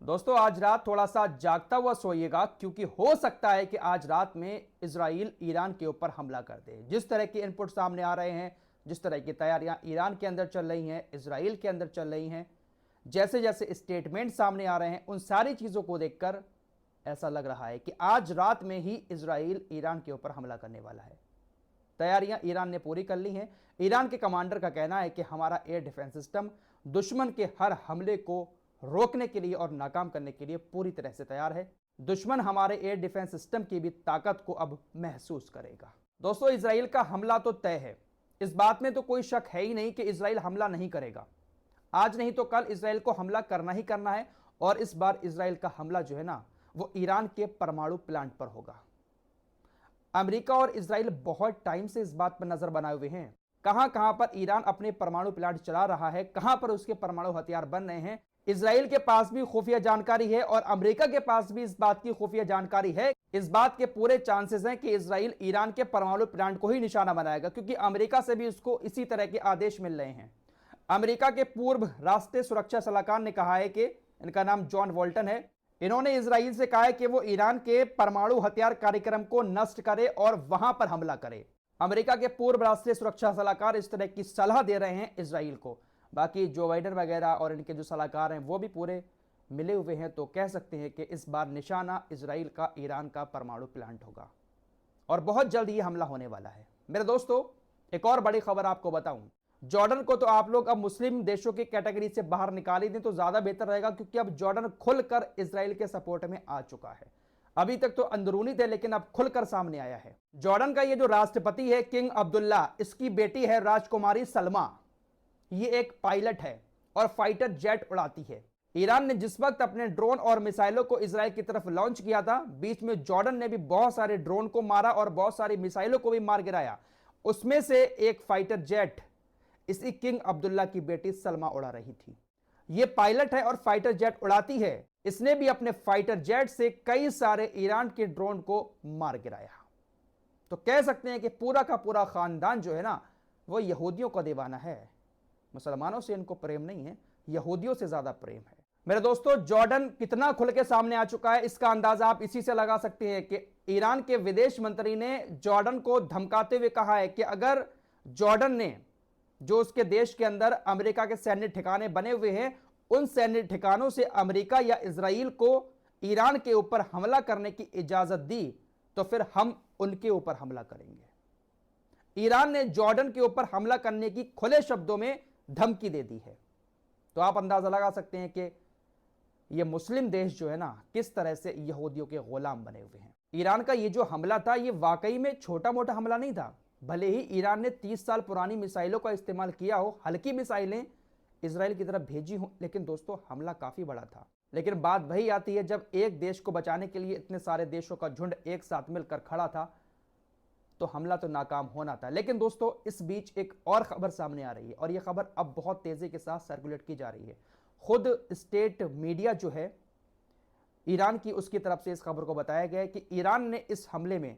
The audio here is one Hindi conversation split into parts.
दोस्तों आज रात थोड़ा सा जागता हुआ सोइएगा क्योंकि हो सकता है कि आज रात में इजराइल ईरान के ऊपर हमला कर दे। जिस तरह के इनपुट सामने आ रहे हैं, जिस तरह की तैयारियां ईरान के अंदर चल रही हैं, इजराइल के अंदर चल रही हैं, जैसे जैसे स्टेटमेंट सामने आ रहे हैं, उन सारी चीज़ों को देखकर ऐसा लग रहा है कि आज रात में ही इजराइल ईरान के ऊपर हमला करने वाला है। तैयारियां ईरान ने पूरी कर ली हैं। ईरान के कमांडर का कहना है कि हमारा एयर डिफेंस सिस्टम दुश्मन के हर हमले को रोकने के लिए और नाकाम करने के लिए पूरी तरह से तैयार है। दुश्मन हमारे एयर डिफेंस सिस्टम की भी ताकत को अब महसूस करेगा। दोस्तों, इजराइल का हमला तो तय है, इस बात में तो कोई शक है ही नहीं कि इजराइल हमला नहीं करेगा। आज नहीं तो कल इजराइल को हमला करना ही करना है। और इस बार इजराइल का हमला जो है ना, वो ईरान के परमाणु प्लांट पर होगा। अमेरिका और इजराइल बहुत टाइम से इस बात पर नजर बनाए हुए हैं। कहां कहां पर ईरान अपने परमाणु प्लांट चला रहा है, कहां पर उसके परमाणु हथियार बन रहे हैं, इजराइल के पास भी खुफिया जानकारी है और अमेरिका के पास भी इस बात की खुफिया जानकारी है। इस बात के पूरे चांसेस हैं कि इजराइल ईरान के परमाणु प्लांट को ही निशाना बनाएगा, क्योंकि अमेरिका से भी उसको इसी तरह के आदेश मिल रहे हैं। अमेरिका के पूर्व राष्ट्रीय सुरक्षा सलाहकार ने कहा है कि, इनका नाम जॉन बोल्टन है, इन्होंने इजराइल से कहा है कि वो ईरान के परमाणु हथियार कार्यक्रम को नष्ट करे और वहां पर हमला करे। अमेरिका के पूर्व राष्ट्रीय सुरक्षा सलाहकार इस तरह की सलाह दे रहे हैं इजराइल को। बाकी जो बाइडन वगैरह और इनके जो सलाहकार हैं वो भी पूरे मिले हुए हैं। तो कह सकते हैं कि इस बार निशाना इजराइल का ईरान का परमाणु प्लांट होगा और बहुत जल्द ये हमला होने वाला है। मेरे दोस्तों, एक और बड़ी खबर आपको बताऊं, जॉर्डन को तो आप लोग अब मुस्लिम देशों की कैटेगरी से बाहर निकाल ही दें तो ज्यादा बेहतर रहेगा, क्योंकि अब जॉर्डन खुलकर इजराइल के सपोर्ट में आ चुका है। अभी तक तो अंदरूनी थे, लेकिन अब खुलकर सामने आया है। जॉर्डन का ये जो राष्ट्रपति है किंग अब्दुल्ला, इसकी बेटी है राजकुमारी सलमा। ये एक पायलट है और फाइटर जेट उड़ाती है। ईरान ने जिस वक्त अपने ड्रोन और मिसाइलों को इजराइल की तरफ लॉन्च किया था, बीच में जॉर्डन ने भी बहुत सारे ड्रोन को मारा और बहुत सारी मिसाइलों को भी मार गिराया। उसमें से एक फाइटर जेट इसी किंग अब्दुल्ला की बेटी सलमा उड़ा रही थी। यह पायलट है और फाइटर जेट उड़ाती है। इसने भी अपने फाइटर जेट से कई सारे ईरान के ड्रोन को मार गिराया। तो कह सकते हैं कि पूरा का पूरा खानदान जो है ना, वो यहूदियों का दीवाना है। मुसलमानों से इनको प्रेम नहीं है, यहूदियों से ज्यादा प्रेम है। मेरे दोस्तों, जॉर्डन कितना खुल के सामने आ चुका है, इसका अंदाजा आप इसी से लगा सकते हैं कि ईरान के विदेश मंत्री ने जॉर्डन को धमकाते हुए कहा है कि अगर जॉर्डन ने जो उसके देश के अंदर अमेरिका के सैन्य ठिकाने बने हुए हैं, उन सैन्य ठिकानों से अमेरिका या इजराइल को ईरान के ऊपर हमला करने की इजाजत दी तो फिर हम उनके ऊपर हमला करेंगे। ईरान ने जॉर्डन के ऊपर हमला करने की खुले शब्दों में धमकी दे दी है। तो आप अंदाजा लगा सकते हैं कि ये मुस्लिम देश जो है ना, किस तरह से यहूदियों के गुलाम बने हुए हैं। ईरान का ये जो हमला था, ये वाकई में छोटा मोटा हमला नहीं था। भले ही ईरान ने 30 साल पुरानी मिसाइलों का इस्तेमाल किया हो, हल्की मिसाइलें इजराइल की तरफ भेजी हो, लेकिन दोस्तों हमला काफी बड़ा था। लेकिन बात वही आती है, जब एक देश को बचाने के लिए इतने सारे देशों का झुंड एक साथ मिलकर खड़ा था, तो हमला तो नाकाम होना था। लेकिन दोस्तों, इस बीच एक और खबर सामने आ रही है और यह खबर अब बहुत तेजी के साथ सर्कुलेट की जा रही है। खुद स्टेट मीडिया जो है ईरान की, उसकी तरफ से इस खबर को बताया गया है कि ईरान ने इस हमले में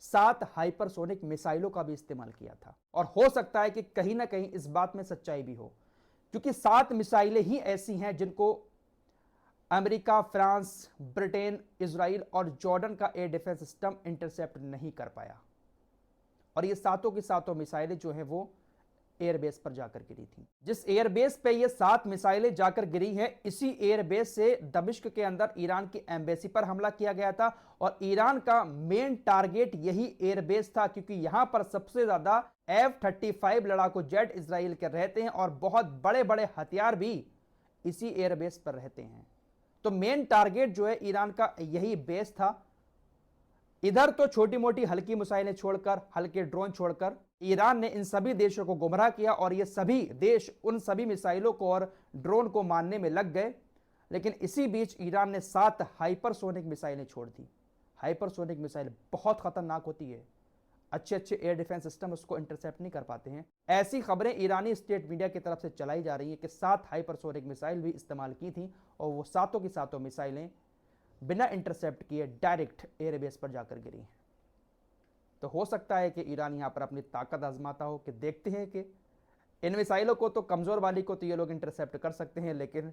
7 हाइपरसोनिक मिसाइलों का भी इस्तेमाल किया था। और हो सकता है कि कहीं ना कहीं इस बात में सच्चाई भी हो, क्योंकि 7 मिसाइलें ही ऐसी हैं जिनको अमेरिका, फ्रांस, ब्रिटेन, इजराइल और जॉर्डन का एयर डिफेंस सिस्टम इंटरसेप्ट नहीं कर पाया। और ये सातों की सातों मिसाइलें जो हैं वो एयरबेस पर जाकर गिरी थी। जिस एयरबेस पे ये 7 मिसाइलें जाकर गिरी हैं, इसी एयरबेस से दमिश्क के अंदर ईरान की एम्बेसी पर हमला किया गया था। और ईरान का मेन टारगेट यही एयरबेस था, क्योंकि यहां पर सबसे ज्यादा F-35 लड़ाकू जेट इजराइल के रहते हैं और बहुत बड़े बड़े हथियार भी इसी एयरबेस पर रहते हैं। तो मेन टारगेट जो है ईरान का यही बेस था। इधर तो छोटी मोटी हल्की मिसाइलें छोड़कर, हल्के ड्रोन छोड़कर ईरान ने इन सभी देशों को गुमराह किया और ये सभी देश उन सभी मिसाइलों को और ड्रोन को मारने में लग गए। लेकिन इसी बीच ईरान ने 7 हाइपरसोनिक मिसाइलें छोड़ दी। हाइपरसोनिक मिसाइल बहुत खतरनाक होती है, अच्छे अच्छे एयर डिफेंस सिस्टम उसको इंटरसेप्ट नहीं कर पाते हैं। ऐसी खबरें ईरानी स्टेट मीडिया की तरफ से चलाई जा रही है कि 7 हाइपरसोनिक मिसाइल भी इस्तेमाल की थी और वो सातों की सातों मिसाइलें बिना इंटरसेप्ट किए डायरेक्ट एयरबेस पर जाकर गिरी हैं। तो हो सकता है कि ईरान यहां पर अपनी ताकत आजमाता हो कि देखते हैं कि इन मिसाइलों को तो, कमजोर वाली को तो ये लोग इंटरसेप्ट कर सकते हैं, लेकिन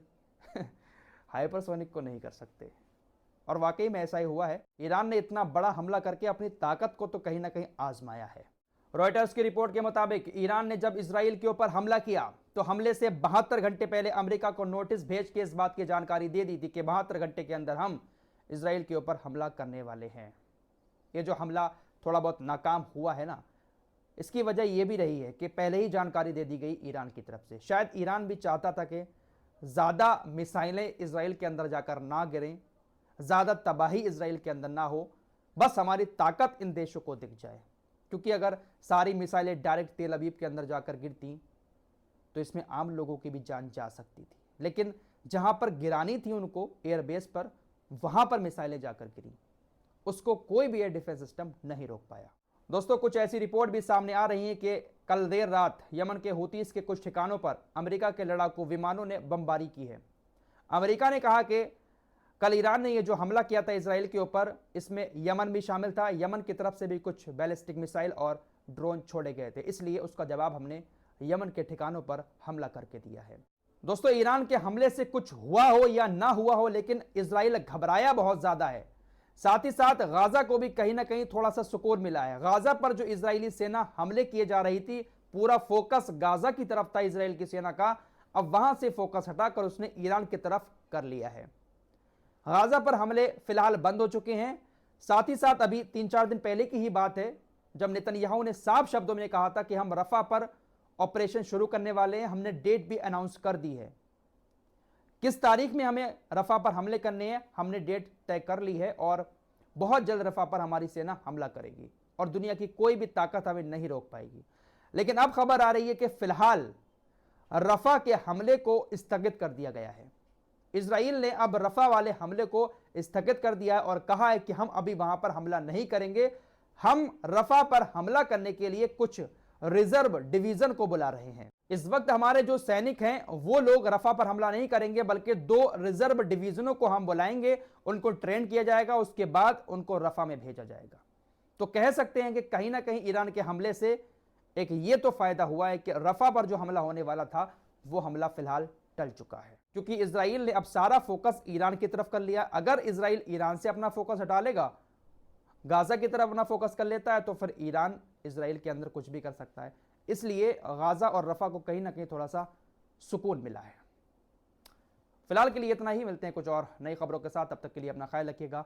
हाइपरसोनिक को नहीं कर सकते। और वाकई में ऐसा ही हुआ है। ईरान ने इतना बड़ा हमला करके अपनी ताकत को तो कहीं ना कहीं आजमाया है। रॉयटर्स की रिपोर्ट के मुताबिक ईरान ने जब इजराइल के ऊपर हमला किया तो हमले से 72 घंटे पहले अमेरिका को नोटिस भेज के इस बात की जानकारी दे दी थी कि 72 घंटे के अंदर हम इजराइल के ऊपर हमला करने वाले हैं। ये जो हमला थोड़ा बहुत नाकाम हुआ है ना, इसकी वजह यह भी रही है कि पहले ही जानकारी दे दी गई ईरान की तरफ से। शायद ईरान भी चाहता था कि ज़्यादा मिसाइलें इजराइल के अंदर जाकर ना गिरें, ज़्यादा तबाही इजराइल के अंदर ना हो, बस हमारी ताकत इन देशों को दिख जाए। क्योंकि अगर सारी मिसाइलें डायरेक्ट तेल अवीव के अंदर जाकर गिरती तो इसमें आम लोगों की भी जान जा सकती थी। लेकिन जहां पर गिरानी थी उनको एयरबेस पर, वहां पर मिसाइलें जाकर गिरी, उसको कोई भी एयर डिफेंस सिस्टम नहीं रोक पाया। दोस्तों, कुछ ऐसी रिपोर्ट भी सामने आ रही है कि कल देर रात यमन के हूतीस के कुछ ठिकानों पर अमेरिका के लड़ाकू विमानों ने बमबारी की है। अमेरिका ने कहा कि कल ईरान ने यह जो हमला किया था इजराइल के ऊपर, इसमें यमन भी शामिल था। यमन की तरफ से भी कुछ बैलिस्टिक मिसाइल और ड्रोन छोड़े गए थे, इसलिए उसका जवाब हमने यमन के ठिकानों पर हमला करके दिया है। दोस्तों, ईरान के हमले से कुछ हुआ हो या ना हुआ हो, लेकिन इजराइल घबराया बहुत ज्यादा है। साथ ही साथ गाजा को भी कहीं ना कहीं थोड़ा सा सुकून मिला है। गाजा पर जो इजरायली सेना हमले किए जा रही थी, पूरा फोकस गाजा की तरफ था इजराइल की सेना का। अब वहां से फोकस हटाकर उसने ईरान की तरफ कर लिया है। गाजा पर हमले फिलहाल बंद हो चुके हैं। साथ ही साथ अभी 3-4 दिन पहले की ही बात है जब नेतन्याहू ने साफ शब्दों में कहा था कि हम रफा पर ऑपरेशन शुरू करने वाले हैं। हमने डेट भी अनाउंस कर दी है, किस तारीख में हमें रफा पर हमले करने हैं हमने डेट तय कर ली है और बहुत जल्द रफा पर हमारी सेना हमला करेगी और दुनिया की कोई भी ताकत हमें नहीं रोक पाएगी। लेकिन अब खबर आ रही है कि फिलहाल रफा के हमले को स्थगित कर दिया गया है। इजराइल ने अब रफा वाले हमले को स्थगित कर दिया है और कहा है कि हम अभी वहां पर हमला नहीं करेंगे। हम रफा पर हमला करने के लिए कुछ रिजर्व डिवीजन को बुला रहे हैं। इस वक्त हमारे जो सैनिक हैं वो लोग रफा पर हमला नहीं करेंगे, बल्कि 2 रिजर्व डिवीजनों को हम बुलाएंगे, उनको ट्रेन किया जाएगा, उसके बाद उनको रफा में भेजा जाएगा। तो कह सकते हैं कि कहीं ना कहीं ईरान के हमले से एक ये तो फायदा हुआ है कि रफा पर जो हमला होने वाला था वो हमला फिलहाल टल चुका है, क्योंकि इजराइल ने अब सारा फोकस ईरान की तरफ कर लिया। अगर इजराइल ईरान से अपना फोकस हटा लेगा, गाजा की तरफ अपना फोकस कर लेता है, तो फिर ईरान इजराइल के अंदर कुछ भी कर सकता है। इसलिए गाजा और रफा को कहीं ना कहीं थोड़ा सा सुकून मिला है। फिलहाल के लिए इतना ही, मिलते हैं कुछ और नई खबरों के साथ। तब तक के लिए अपना ख्याल रखिएगा।